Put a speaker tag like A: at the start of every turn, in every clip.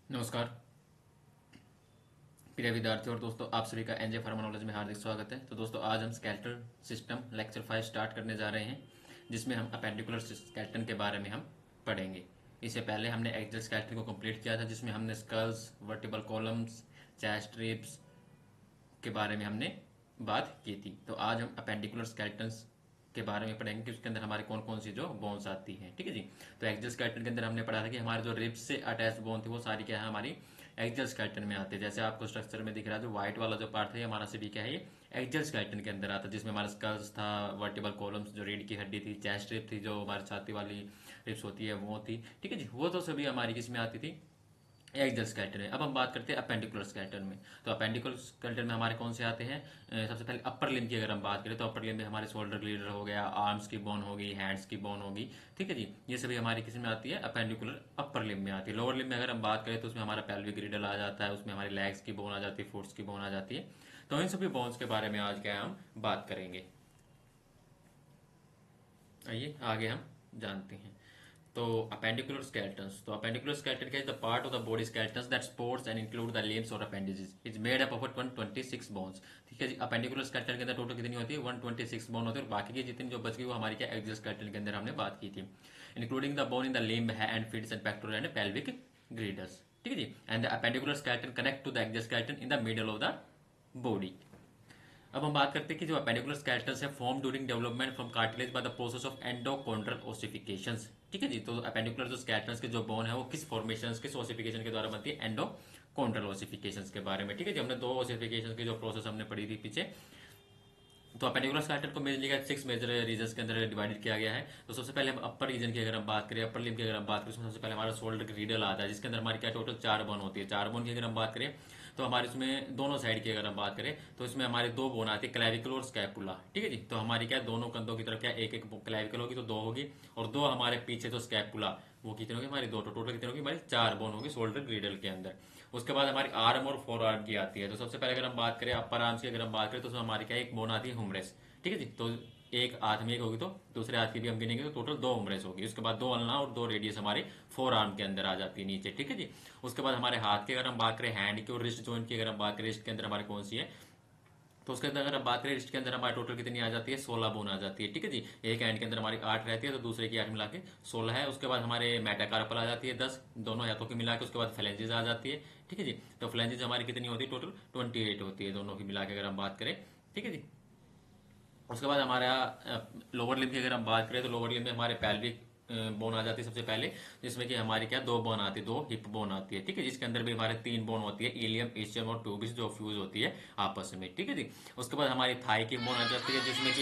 A: नमस्कार प्रिय विद्यार्थियों और दोस्तों, आप सभी का एनजे फार्मा नॉलेज में हार्दिक स्वागत है। तो दोस्तों, आज हम स्केलेटल सिस्टम लेक्चर 5 स्टार्ट करने जा रहे हैं, जिसमें हम अपेंडिकुलर स्केलेटन के बारे में हम पढ़ेंगे। इससे पहले हमने एक्सियल स्केलेटन को कंप्लीट किया था, जिसमें हमने skulls, vertebral columns, chest ribs के बारे में हमने बात की थी। तो आज हम अपेंडिकुलर स्केलेटन्स के बारे में पढ़ेंगे कि उसके अंदर हमारे कौन कौन सी जो बोन्स आती हैं। ठीक है जी। तो एक्सियल स्केलेटन के अंदर हमने पढ़ा था कि हमारे जो रिब्स से अटैच बोन थे वो सारी क्या है, हमारी एक्सियल स्केलेटन में आते हैं। जैसे आपको स्ट्रक्चर में दिख रहा है, जो व्हाइट वाला जो पार्ट है, हमारा सभी क्या है, ये एक्सियल स्केलेटन के अंदर आता है, जिसमें हमारा स्कल्स था, वर्टिबल कॉलम्स जो रीढ़ की हड्डी थी, चेस्ट रिब थी जो हमारी छाती वाली रिब्स होती है वो थी। ठीक है जी। वो तो सभी हमारी किसमें आती थी, एक्सियल स्केलेटन में। अब हम बात करते हैं अपेंडिकुलर स्केलेटन में। तो अपेंडिकुलर स्केलेटन में हमारे कौन से आते हैं? सबसे पहले अपर लिम्ब की अगर हम बात करें तो अपर लिम्ब में हमारे शोल्डर ग्लेडर हो गया, आर्म्स की बोन होगी, हैंड्स की बोन होगी। ठीक है जी। ये सभी हमारी किस में आती है? अपेंडिकुलर अपर लिम्ब में आती है। लोअर लिम्ब में अगर हम बात करें तो उसमें हमारा पेल्विक ग्रिडल आ जाता है, उसमें हमारी लेग्स की बोन आ जाती है, फुट्स की बोन आ जाती है। तो इन सभी बोन्स के बारे में आज क्या हम बात करेंगे। आइए आगे हम जानते हैं। तो अपेंडिकुलर स्केलेटन्स, तो अपेंडिकुलर स्केलेटन क्या है? The part of the body skeletons that supports and include the limbs और appendages is made up of 126 bones. ठीक है जी। अपेंडिकुलर स्केलेटन के अंदर टोटल कितनी होती है? 126 बोन होती है, और बाकी की जितनी जो बच गई वो हमारी क्या एक्सियल स्केलेटन के अंदर हमने बात की थी। Including the bone in the limb and feets and pectoral and pelvic girdles. ठीक है जी। And the appendicular skeleton connect to the axial skeleton in the middle of the body. अब हम बात करते हैं कि जो अपेंडिकुलर स्केलेटन्स है form during development from cartilage by the process of endochondral ossifications. ठीक है जी। तो अपेंडिकुलर जो स्केलेटन्स के जो बोन है वो किस फॉर्मेशन, किस ओसिफिकेशन के द्वारा बनती है? एंडोकॉन्ड्रल ओसिफिकेशंस के बारे में। ठीक है जी। हमने दो ओसिफिकेशन की जो प्रोसेस हमने पढ़ी थी पीछे। तो अपेंडिकुलर स्केलेटन को मेजरली 6 मेजर रीजन के अंदर डिवाइडेड किया गया है। तो सबसे पहले हम अपर रीजन की अगर हम बात करें, अपर लिम्ब की अगर हम बात करें, उसमें सबसे पहले हमारा शोल्डर ग्रीडल आता है, जिसके अंदर हमारी क्या टोटल 4 बोन होती है। 4 बोन की अगर हम बात करें तो हमारे इसमें दोनों साइड की अगर हम बात करें तो इसमें हमारे दो बोन आती है, क्लेविकल और स्कैपुला। ठीक है जी। तो हमारी क्या दोनों कंधों की तरफ क्या एक एक क्लेविकल होगी तो दो होगी, और दो हमारे पीछे तो स्कैपुला, वो कितनी होगी हमारी? दो। तो टोटल कितनी होगी हमारी? 4 बोन होगी शोल्डर ग्रीडल के अंदर। उसके बाद हमारी आर्म और फोर आर्म की आती है। तो सबसे पहले अगर हम बात करें अपर आर्म्स की अगर हम बात करें तो उसमें हमारी क्या एक बोन आती है हुमरेस। ठीक है जी। तो एक हाथ में एक होगी तो दूसरे हाथ की भी हम गिनेंगे तो टोटल दो उम्रेस होगी। उसके बाद दो अल्ना और दो रेडियस हमारे फोर आर्म के अंदर आ जाती है नीचे। ठीक है जी। उसके बाद हमारे हाथ की अगर हम बात करें, हैंड की और रिस्ट जॉइंट की अगर हम बात करें, रिस्ट के अंदर हमारे कौन सी है? तो उसके अंदर अगर हम बात करें रिस्ट के अंदर हमारे टोटल कितनी आ जाती है? 16 बोन आ जाती है। ठीक है जी। एक हैंड के अंदर हमारी 8 रहती है तो दूसरे की 8 मिला के 16 है। उसके बाद हमारे मेटाकार्पल आ जाती है 10, दोनों हाथों की मिला के। उसके बाद फ्लेंजेस आ जाती है। ठीक है जी। तो फ्लेंजेस हमारी कितनी होती है? टोटल 28 होती है दोनों की मिला के अगर हम बात करें। ठीक है जी। उसके बाद हमारा लोअर लिम्ब की अगर हम बात करें तो लोअर लिम्ब में हमारे पैल्विक बोन आ जाती है सबसे पहले, जिसमें कि हमारी क्या दो बोन आती है, दो हिप बोन आती है। ठीक है। जिसके अंदर भी हमारे तीन बोन होती है, इलियम, इस्चियम और ट्यूबिस, जो फ्यूज होती है आपस में। ठीक है जी। उसके बाद हमारी थाई की बोन आ जाती है, जिसमें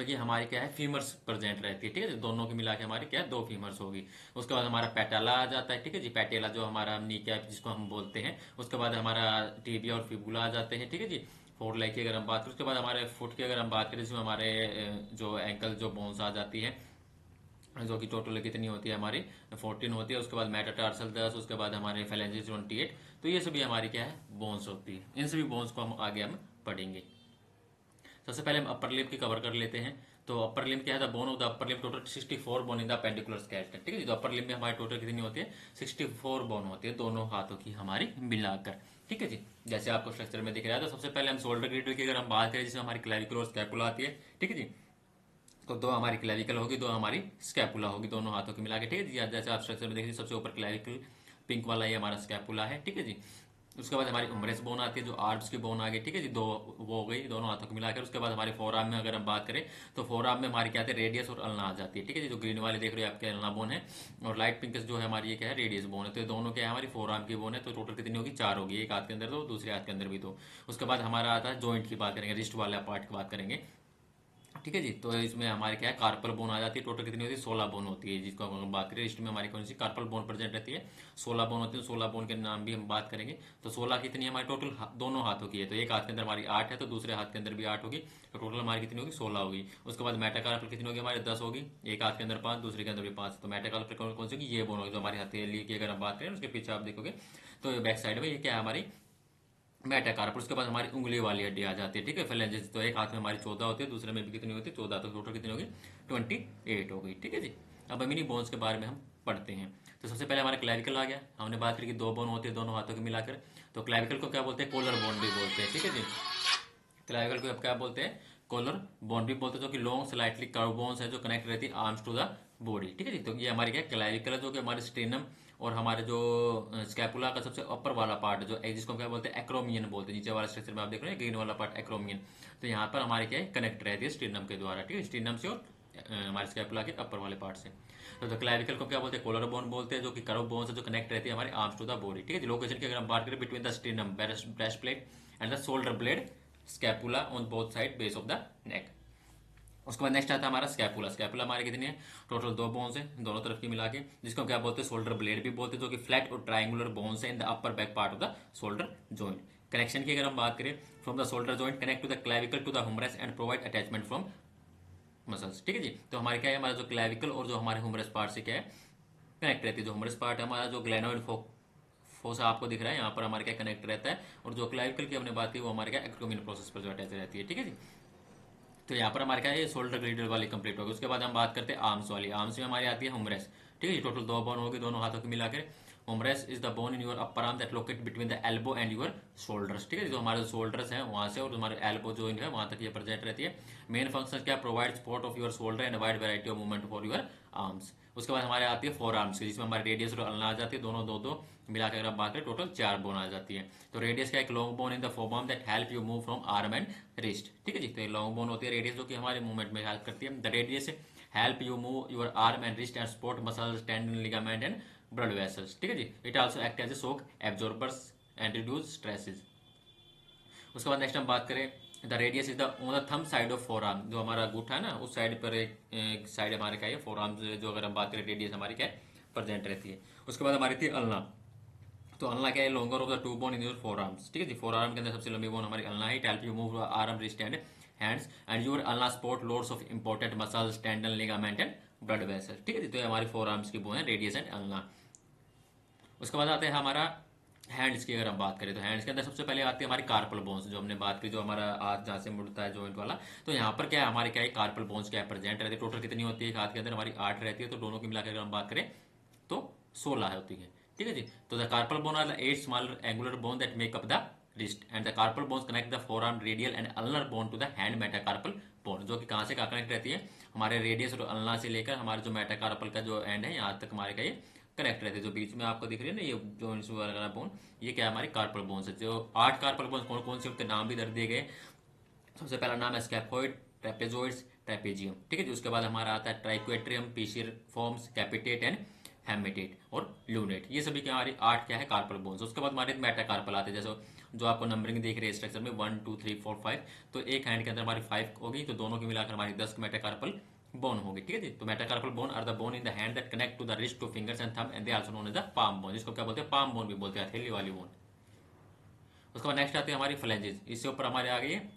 A: कि हमारी क्या है फीमर्स प्रेजेंट रहती है। ठीक है जी। दोनों की मिला के हमारी क्या है दो फीमर्स होगी। उसके बाद हमारा पैटेला आ जाता है। ठीक है जी। पैटेला जो हमारा नी कैप जिसको हम बोलते हैं। उसके बाद हमारा टीबिया और फिबुला आ जाते हैं। ठीक है जी। फोर लेग की अगर हम बात करें, उसके बाद हमारे फुट की अगर हम बात करें, जिसमें हमारे जो एंकल जो बोन्स आ जाती है, जो कि टोटल कितनी होती है हमारी 14 होती है। उसके बाद मेटाटार्सल 10, उसके बाद हमारे फेलेंजेस 28। तो ये सभी हमारी क्या है बोन्स होती है। इन सभी बोन्स को हम आगे हम पढ़ेंगे। सबसे पहले हम अपर लिम्ब की कवर कर लेते हैं। तो अपर लिम्ब क्या है? The bone of the upper limb total 64 bone in the appendicular skeleton. ठीक है जी। तो अपर लिम्ब में हमारी टोटल कितनी होती है? 64 बोन होती है, दोनों हाथों की हमारी मिलाकर। ठीक है जी। जैसे आपको स्ट्रक्चर में दिख रहा है। तो सबसे पहले हम शोल्डर ग्रिडल की अगर हम बात करें, जिसमें हमारी क्लैविकल और स्कैपुला आती है। ठीक है जी। तो दो हमारी क्लैविकल होगी, दो हमारी स्कैपुला होगी, दोनों हाथों की मिला के। ठीक है जी। जैसे आप स्ट्रक्चर में देखिए, सबसे ऊपर क्लैविकल पिंक वाला ये हमारा स्कैपुला है। ठीक है जी। उसके बाद हमारी उम्रेस बोन आती है, जो आर्म्स की बोन आ गई। ठीक है जी। दो वो हो गई दोनों हाथों को मिलाकर। उसके बाद हमारे फोर आर्म में अगर हम बात करें तो फोर आर्म में हमारी क्या आती है? रेडियस और अल्ना आ जाती है। ठीक है जी। जो ग्रीन वाले देख रहे हो आपके अल्ना बोन है, और लाइट पिंक जो है हमारी ये क्या है? रेडियस बोन है। तो ये दोनों क्या है? हमारी फोर आर्म की बोन है। तो टोटल कितनी होगी? 4 होगी। एक हाथ के अंदर दो, दूसरे हाथ के अंदर भी दो। उसके बाद हमारा आता है जॉइंट की बात करेंगे, रिस्ट वाले पार्ट की बात करेंगे। ठीक है जी। तो इसमें हमारे क्या है कार्पल बोन आ जाती है। टोटल कितनी होती है? 16 बोन होती है। जिसको हम बात करें रिस्ट में हमारी कौन सी कार्पल बोन प्रेजेंट रहती है? 16 बोन होती है। 16 बोन के नाम भी हम बात करेंगे। तो 16 कितनी हमारी टोटल दोनों हाथों की है। तो एक हाथ के अंदर हमारी 8 है तो दूसरे हाथ के अंदर भी 8 होगी। तो टोटल हमारी कितनी होगी? 16 होगी। उसके बाद मेटाकार्पल कितनी होगी हमारे? 10 होगी। एक हाथ के अंदर 5, दूसरे के अंदर भी 5। तो मेटाकार्पल कौन सी होगी? ये बोन होगी जो हमारी हथेली की अगर हम बात करें, उसके पीछे आप देखोगे तो बैक साइड में ये क्या है हमारी मेटाकार्पल। उसके बाद हमारी उंगली वाली हड्डी आ जाती है। ठीक है। फेलेंजेस तो एक हाथ में हमारी 14 होती है, दूसरे में भी कितनी होती है? 14। तो टोटल कितनी होगी? 28 होगी। ठीक है जी। अब हम इन्हीं बोन्स के बारे में हम पढ़ते हैं। तो सबसे पहले हमारा क्लैविकल आ गया। हमने बात करी कि 2 बोन होते हैं दोनों हाथों के मिलाकर। तो क्लैविकल को क्या बोलते हैं? कॉलर बोन भी बोलते हैं, ठीक है जी। क्लैविकल को अब क्या बोलते हैं? कॉलर बोन भी बोलते हैं, जो कि लॉन्ग स्लाइटली कर्व बोन्स है जो कनेक्ट रहती है आर्म्स टू द बॉडी, ठीक है जी। तो ये हमारी क्या क्लैविकल है, जो कि हमारे स्टेनम और हमारे जो स्कैपुला का सबसे ऊपर वाला पार्ट है, जो जिसको हम क्या बोलते हैं? एक्रोमियन बोलते हैं। नीचे वाला स्ट्रक्चर में आप देख रहे हैं ग्रीन वाला पार्ट एक्रोमियन। तो यहाँ पर हमारे क्या है? कनेक्ट रहती है स्टेनम के द्वारा, ठीक है, स्टेनम से और हमारे स्कैपुला के अपर वाले पार्ट से। तो क्लैविकल को क्या बोलते हैं? कॉलर बोन बोलते हैं, जो कि कर्व बोन से जो कनेक्ट रहती है हमारे आर्म्स टू द बॉडी, ठीक है। लोकेशन की अगर हम बात करें, between the stannum breast plate and the shoulder blade scapula on both side base of the neck. उसके बाद नेक्स्ट आता है हमारा स्कैपुला। स्कैपुला हमारे कितनी है? टोटल 2 बोन्स है दोनों तरफ की मिला के, जिसको हम क्या बोलते हैं? शोल्डर ब्लेड भी बोलते हैं, जो कि फ्लैट और ट्रायंगुलर बोन्स है in the upper back part of the shoulder joint. Connection की अगर हम बात करें, from the shoulder joint connect to the clavicle to the humerus and provide attachment from muscles, ठीक है जी। तो हमारे क्या है? हमारा जो क्लैविकल और जो हमारे ह्यूमरस पार्ट से क्या है? कनेक्ट रहती है। जो ह्यूमरस पार्ट है हमारा, जो ग्लेनोइड फोसा आपको दिख रहा है यहाँ पर, हमारे क्या कनेक्ट रहता है। और जो क्लैविकल की हमने बात की, वो हमारे क्या एक्रोमियन प्रोसेस पर जो अटैच रहती है, ठीक है जी। तो यहाँ पर हमारे क्या है? शोल्डर ग्रेडर वाली कंप्लीट होगी। उसके बाद हम बात करते हैं आर्म्स वाली। आर्म्स में हमारी आती है हुमरेस, ठीक है। टोटल 2 बोन होगी दोनों हाथों के मिलाकर। Humerus is the bone in your upper arm that locate between the elbow and your shoulders, ठीक है। जो हमारे शोल्डर्स हैं वहां से और हमारे एल्बो जो है वहां तक ये प्रेजेंट रहती है। मेन फंक्शन क्या? Provide support of your shoulder and wide variety of movement for your arms. उसके बाद हमारे आती है फोर आर्म्स की, जिसमें हमारे रेडियस और अल्ना आ जाती है, दोनों दो दो मिलाकर अगर आप बात करें टोटल 4 बोन आ जाती है। तो रेडियस का एक long bone in the forearm that help you move from arm and wrist, ठीक है जी। तो ये लॉन्ग बोन होती है रेडियस, जो कि हमारे मूवमेंट में हेल्प करती है। The radius help you move your arm and wrist and support muscles, tendon, ligament and blood vessels, ठीक है जी। It also act as a shock absorbers and reduce stresses. उसके बाद नेक्स्ट हम बात करें, the radius is the on the thumb side of forearm. जो हमारा अंगूठा है ना, उस साइड पर एक साइड हमारे क्या है? फोर आर्म, जो अगर हम बात करें रेडियस हमारी क्या है? प्रेजेंट रहती है। उसके बाद हमारी थी अल्ना। तो अल्ना क्या है? Longer of the 2 bone in your four arms, ठीक है जी। फोर आर्म के अंदर सबसे लंबी बोन हमारी अल्ना है। It help you move arm, wrist and hands and your ulna support loads of important muscles, tendon, ligament and blood vessel, ठीक है जी। तो ये हमारी फोर आर्म्स की बोन है, रेडियस एंड अल्ना। उसके बाद आता है हमारा हैंड्स की। अगर हम बात करें तो हैंड्स के अंदर सबसे पहले आती है हमारी कार्पल बोन्स, जो हमने बात की, जो हमारा हाथ जहाँ से मुड़ता है जॉइंट वाला। तो यहाँ पर क्या है? हमारे क्या है? कार्पल बोन्स क्या है? प्रेजेंट रहती है। टोटल कितनी होती है? हाथ के अंदर हमारी 8 रहती है। तो दोनों की मिलाकर अगर हम बात करें तो 16 होती है, ठीक है जी। तो the carpal bone are the 8 smaller angular bone that make up the wrist and the carpal bones connect the forearm radial and ulnar bone to the hand metacarpal bone, जो कि कहाँ से कहाँ कनेक्ट रहती है? हमारे रेडियस और ulna से लेकर हमारे जो मेटाकार्पल का जो एंड है यहाँ तक हमारे का ये कनेक्ट रहते हैं। जो बीच में आपको दिख रही है ना ये जोइंट्स वगैरह बोन, ये क्या है? हमारी कार्पल बोन्स है। जो 8 कार्पल बोन्स कौन कौन से, उनके नाम भी दे दिए गए। सबसे पहला नाम है स्कैफोइड, ट्रेपेजोइड्स, ट्रेपेजियम, ठीक है जी। उसके बाद हमारा आता है ट्राइक्वेट्रियम, पिशियरफॉर्म्स, कैपिटेट एंड हेमेटेट और लूनेट। ये सभी क्या हमारी 8 क्या है? Carpal bones. उसके बाद हमारे मेटाकार्पल आते हैं, जैसे जो आपको नंबरिंग देख रहे हैं स्ट्रक्चर में 1 2 3 4 5। तो एक हैंड के अंदर हमारी 5 होगी, तो दोनों की मिलाकर हमारी 10 मेटाकार्पल बोन होगी, ठीक है जी। तो metacarpal bone are the bone in the hand that connect to the wrist, to fingers and thumb and they also known as the palm bone, जिसको क्या बोलते हैं? पाम बोन भी बोलते हैं, हथेली वाली बोन। उसके बाद नेक्स्ट आती है हमारी फ्लेंजेस। इससे ऊपर हमारे आ गई है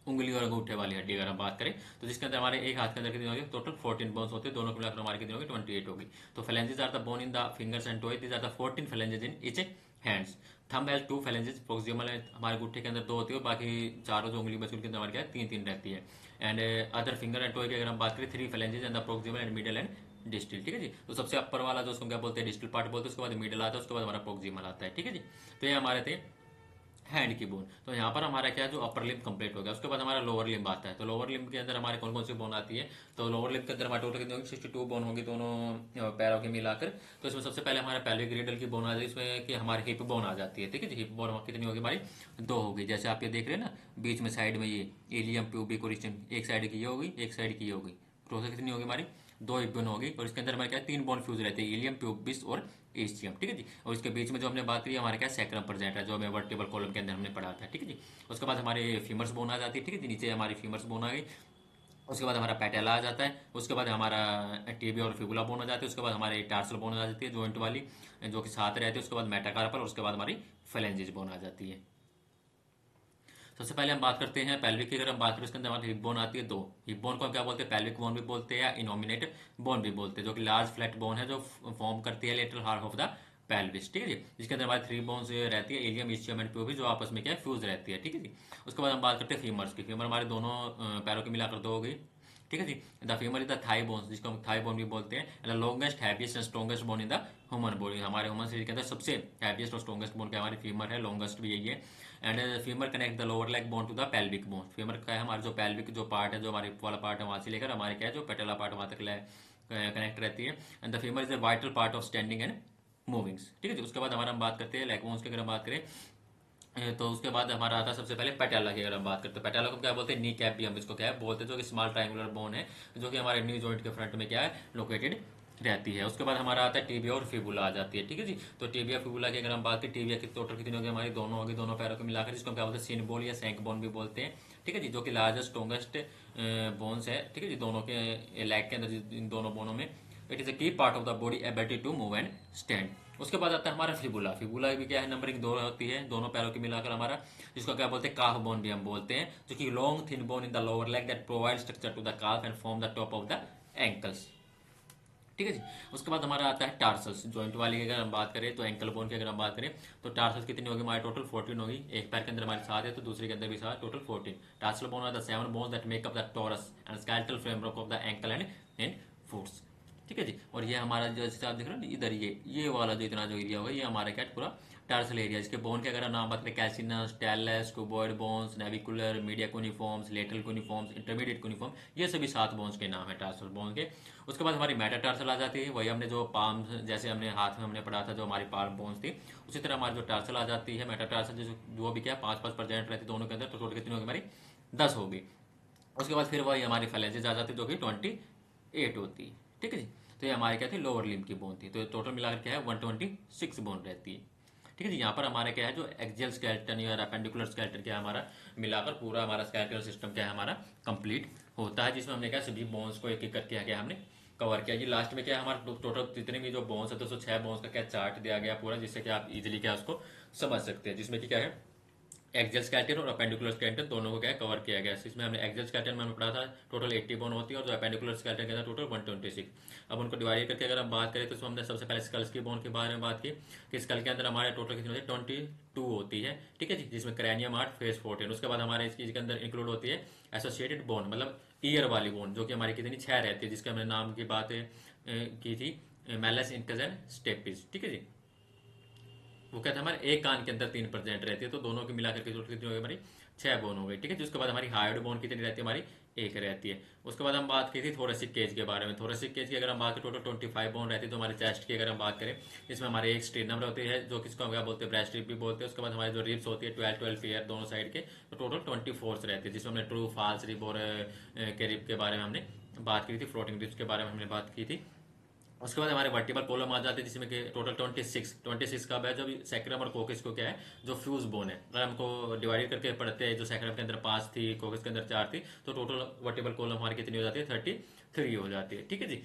A: उंगली और अंगूठे वाली हड्डी। अगर हम बात करें तो जिसके अंदर हमारे एक हाथ के अंदर कितनी होगी? टोटल 14 बोन्स होते हैं। दोनों को मिलाकर हमारी कितनी होगी? 28 होगी। तो phalanges are the bone in the fingers and toes. These are the 14 phalanges in each hands. Thumb has 2 phalanges, proximal हमारे अंगूठे के अंदर 2 होती है, और बाकी चारों जो उंगली बची उनके अंदर हमारे क्या है? 3 रहती है। And other finger and toy की अगर हम बात करें 3 flanges and the proximal and middle and distal, ठीक है जी। तो सबसे अपर वाला जो उसको क्या बोलते हैं? डिस्टल पार्ट बोलते हैं। उसके बाद मिडल आता है, उसके बाद हमारा प्रोक्सिमल आता है, ठीक है जी। तो ये हमारे थे हैंड की बोन। तो यहाँ पर हमारा क्या, जो अपर लिम्ब कंप्लीट हो गया। उसके बाद हमारा लोअर लिम्ब आता है। तो लोअर लिम्ब के अंदर हमारे कौन कौन सी बोन आती है? तो लोअर लिम्ब के अंदर हमारे टोटल कितनी होगी? 62 बोन होगी, दोनों पैरों के मिलाकर। तो इसमें सबसे पहले हमारा पेल्विक ग्रेडल की बोन आ जाती है, इसमें कि हमारी हिप बोन आ जाती है, ठीक है जी। हिप बोन कितनी होगी हमारी? 2 होगी। जैसे आप ये देख रहे हैं ना, बीच में साइड में ये एलियम प्यूबिक ओरिजिन, एक साइड की ये होगी, एक साइड की ये होगी। टोटल कितनी होगी हमारी? 2 हिप बोन होगी। और इसके अंदर हमारे क्या 3 बोन फ्यूज रहते हैं, एलियम, प्यूबिस और एशियम, ठीक है जी। और इसके बीच में जो हमने बात करी हमारे क्या सैक्रम प्रेजेंट है, जो हमें वर्टिबल कॉलम के अंदर हमने पढ़ा था, ठीक है जी। उसके बाद हमारे फीमर्स बोन आ जाती है, ठीक है जी। नीचे हमारी फीमर्स बोन आ गई। उसके बाद हमारा पैटेला आ जाता है। उसके बाद हमारा टिबिया और फिबुला बोन आ जाती है। उसके बाद हमारे टार्सल बोन आ जाती है, जॉइंट वाली, जो कि साथ रहती है। उसके बाद मेटाकार्पल, और उसके बाद हमारी फेलेंजिस बोन आ जाती है। सबसे पहले हम बात करते हैं पेल्विक की। अगर हम बात करें उसके अंदर हमारी हिप बोन आती है 2। हिप बोन को हम क्या बोलते हैं? पेल्विक बोन भी बोलते हैं या इनोमिनेट बोन भी बोलते हैं, जो कि लार्ज फ्लैट बोन है, जो फॉर्म करती है lateral half of the pelvis, ठीक है जी। जिसके अंदर हमारी 3 बोन्स रहती है, एलियम, इस्चियम एंड प्यूबिस, जो आपस में क्या है? फ्यूज रहती है, ठीक है जी। उसके बाद हम बात करते हैं फीमर्स की। फीमर हमारे दोनों पैरों की मिलाकर 2 हो गई। ठीक है जी। The femur is the thigh bones, जिसको हम थाई बोन भी बोलते हैं, and the longest heaviest and strongest bone in the human body, हमारे ह्यूमन शरीर के अंदर सबसे हैवीएस्ट और स्ट्रॉन्गेस्ट बोन क्या हमारी फीमर है, लॉन्गेस्ट भी यही है। And femur connect the lower leg bone to the pelvic bone, femur का है हमारा जो पेल्विक जो पार्ट है, जो हमारे वाला पार्ट है, वहां से लेकर हमारे क्या है जो पेटेला पार्ट वहां तक कनेक्ट रहती है। And the femur is a vital part of standing and movings, ठीक है जी। उसके बाद हमारा हम बात करते हैं लेग बोन्स की, अगर हम बात करें तो उसके बाद हमारा आता है सबसे पहले पैटेला की, अगर हम बात करते हैं पैटेला को क्या बोलते हैं, नी कैप भी हम इसको क्या है बोलते हैं, जो कि स्मॉल ट्रायंगुलर बोन है, जो कि हमारे नी जॉइंट के फ्रंट में क्या है लोकेटेड रहती है। उसके बाद हमारा आता है टीबिया और फिबुला आ जाती है, ठीक है जी। तो टीबिया फिबुला की अगर हम बात करें, टीबिया की टोटल कितनी होगी हमारी, दोनों होगी, दोनों पैरों को मिलाकर, जिसको हम क्या बोलते हैं सिन बोन या सैंक बोन भी बोलते हैं, ठीक है जी, जो कि लार्जेस्ट स्ट्रॉन्गेस्ट बोन्स है, ठीक है जी, दोनों के लेग के अंदर इन दोनों बोनों में। It is a key part of the body ability to move and stand. उसके बाद आता है हमारा फिबुला, फिबुला भी क्या है नंबरिंग दो होती है, दोनों पैरों की मिलाकर हमारा, जिसको क्या बोलते हैं काफ बोन भी हम बोलते हैं, जो कि long thin bone in the lower leg that provide structure to the calf and form the top of the ankles, ठीक है जी। उसके बाद हमारा आता है टार्सल्स, जॉइंट वाली की अगर हम बात करें, तो एंकल बोन की अगर हम बात करें, तो टार्सल्स कितनी होगी हमारे टोटल 14 होगी, एक पैर के अंदर हमारे 7 है तो दूसरे के अंदर भी 7, total 14। Tarsal bone are the 7 bones that make up the tarsus and skeletal framework of the ankle and foots, ठीक है जी। और ये हमारा जो जैसे आप देख रहे हो इधर ये वाला जो इतना जो एरिया होगा, ये हमारा क्या पूरा टार्सल एरिया, इसके बोन के अगर हम नाम बात करें, calcaneus, talus, cuboid bones, navicular, medial cuneiforms, lateral cuneiforms, intermediate cuneiform, ये सभी 7 बोन्स के नाम है टार्सल बोन के। उसके बाद हमारी मेटाटार्सल आ जाती है, वही हमने जो पाम जैसे हमने हाथ में हमने पढ़ा था जो हमारी पाम बोन्स थी, उसी तरह हमारी जो टार्सल आ जाती है मेटाटार्सल, जो भी क्या 5-5% रहती है दोनों के अंदर, तो टोटल कितनी होगी हमारी 10 होगी। उसके बाद फिर वही हमारी फैलेंजेस आ जाती है, जो कि 28 होती है, ठीक है जी। तो ये हमारी क्या थी लोअर लिम्ब की बोन थी, तो टोटल मिलाकर क्या है 126 बोन रहती है, ठीक है जी। यहाँ पर हमारे क्या है जो एक्सियल स्केलेटन या एपेंडिकुलर स्केलेटन क्या है हमारा मिलाकर पूरा हमारा स्केलेटल सिस्टम क्या है हमारा कंप्लीट होता है, जिसमें हमने क्या सभी बोन्स को एक एक करके क्या हमने कवर किया जी। लास्ट में क्या है हमारा टोटल जितने भी जो बोन्स है 206 बोन्स का क्या चार्ट दिया गया पूरा, जिससे कि आप इजिली क्या उसको समझ सकते हैं, जिसमें कि क्या है एक्सियल स्केलेटन और एपेंडिकुलर स्केलेटन दोनों को क्या कवर किया गया है। इसमें हमने एक्सियल स्केलेटन में हमने पढ़ा था टोटल 80 बोन होती है, और जो एपेंडिकुलर स्केलेटन के अंदर टोटल 126। अब उनको डिवाइड करके अगर हम बात करें, तो इसमें हमने सबसे पहले स्कल्स की बोन के बारे में बात की कि स्कल के अंदर हमारे टोटल कितनी होती है 22 होती है, ठीक है जी, जिसमें क्रैनियम 8 फेस 14। उसके बाद हमारे इस चीज के अंदर इंक्लूड होती है एसोसिएटेड बोन, मतलब ईयर वाली बोन, जो कि हमारी कितनी 6 रहती है, जिसके हमने नाम की बात की थी मैलस इंकस एंड स्टेपिस, ठीक है जी। वो कहते हैं हमारे एक कान के अंदर 3% रहती है, तो दोनों की मिलाकर के टोटल कितनी हो गई हमारी 6 बोन हो गई, ठीक है जी। उसके बाद हमारी हायोड बोन कितनी रहती है हमारी एक रहती है। उसके बाद हम बात की थी थोरेसिक केज के बारे में, थोरेसिक केज की अगर हम बात करें टोटल 25 बोन रहती है। तो हमारे चेस्ट की अगर हम बात करें, इसमें हमारे एक स्टेनम होती है, जो किसको हम क्या बोलते हैं ब्रेस्ट रिब भी बोलते हैं। उसके बाद हमारी जो रिब्स होती है 12 पेयर दोनों साइड के, तो टोटल 24 रहती है, जिसमें हमने ट्रू फॉल्स रिब और के रिब के बारे में हमने बात की थी, फ्लोटिंग रिब्स के बारे में हमने बात की थी। उसके बाद हमारे वर्टिबल कॉलम आ जाते हैं, जिसमें कि टोटल 26 का है, जब सैक्रम और कोकिस को क्या है जो फ्यूज बोन है, अगर हमको डिवाइड करके पढ़ते हैं, जो सैक्रम के अंदर 5 थी, कोकिस के अंदर 4 थी, तो टोटल वर्टिबल कॉलम हमारी कितनी हो जाती है 33 हो जाती है, ठीक है जी।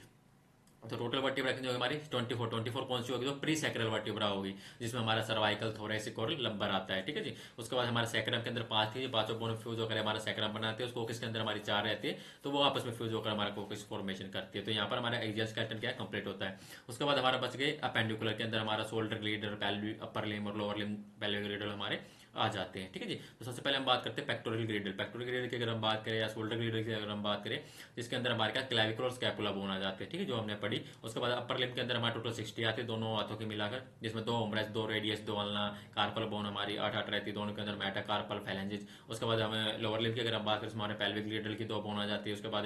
A: तो टोटल वर्टिब्रा कितनी होगी हमारी 24 कौन सी होगी, तो प्री सैक्रल वर्टिब्रा होगी, जिसमें हमारा सर्वाइकल, थोरेसिक और लंबर आता है, ठीक है जी। उसके बाद हमारे सैक्रम के अंदर 5 थी, पांचों बोन फ्यूज होकर हमारा सैक्रम बनाते हैं। उसको कोकिस के अंदर हमारी 4 रहती है, तो वो आपस में फ्यूज होकर हमारा कोकिस फॉर्मेशन करती है। तो यहाँ पर हमारा एक्सियल स्केलेटन क्या कंप्लीट होता है। उसके बाद हमारा बच गए अपेंडिकुलर के अंदर हमारा शोल्डर ग्लीडर, अपर लिम और लोअर लिम पेल्विक ग्लीडर हमारे आ जाते हैं, ठीक है जी। तो सबसे पहले हम बात करते हैं पेक्टोरल ग्रीडल। पेक्टोरल ग्रीडल की अगर हम बात करें या शोल्डर ग्रीडल की अगर हम बात करें, जिसके अंदर हमारे क्या क्लैविकुलर और स्कैपुला बोन आ जाते हैं, ठीक है, जो हमने पढ़ी। उसके बाद अपर लिम के अंदर हमारे टोटल 60 आते हैं दोनों हाथों के मिलाकर, जिसमें 2 ओमरेस, 2 रेडियस, 2 अल्ना, कार्पल बोन हमारी 8 रहती है दोनों के अंदर, मेटाकार्पल, फैलेंजेस। उसके बाद हमें लोअर लिम की अगर हम बात करें, हमारे पेल्विक ग्रीडल की 2 बोन आ जाती है। उसके बाद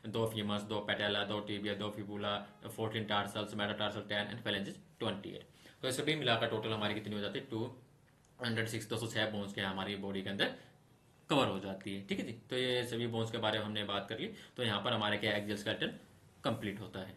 A: 2 famous, 2 patella, 2 tibia, 2 fibula, 14 tarsals, metatarsal 10 and phalanges 28। तो ये सभी मिलाकर टोटल हमारी कितनी हो जाती है 206 बोन्स के हमारी बॉडी के अंदर कवर हो जाती है, ठीक है जी। तो ये सभी बोन्स के बारे में हमने बात कर ली। तो यहाँ पर हमारे क्या एक्सियल स्केलेटन कंप्लीट होता है।